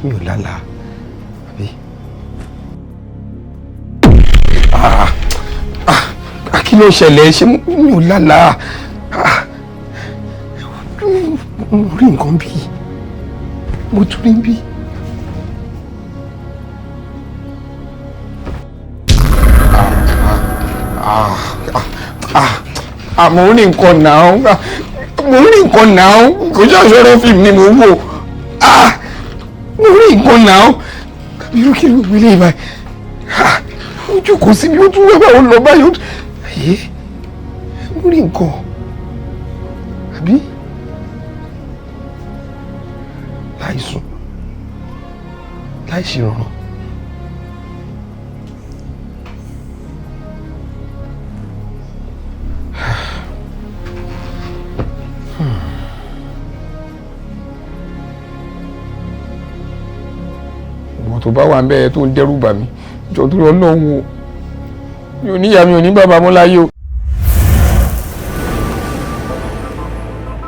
mi ò lálàá àbí. Kí ló ṣẹlẹ̀ ṣé mi ò lálàá mo rí nǹkan bí mo tún rí bí. Mo rí nǹkan náà kò jẹ́ àṣọ́rọ́ fíìmù ni mo wò mo rí nǹkan náà irú kí ló wílé báyìí ojú kò síbi ó tún wẹ́wẹ́ ó lọ báyìí mo rí nǹkan àbí láìsùn láìṣìrànràn. tó bá wà ń bẹ́ẹ̀ tó ń dẹ́rù bà mí jọ tó lọ lọ́hùn o mi ò níyà mi ò ní bàbá mọ́ láyé o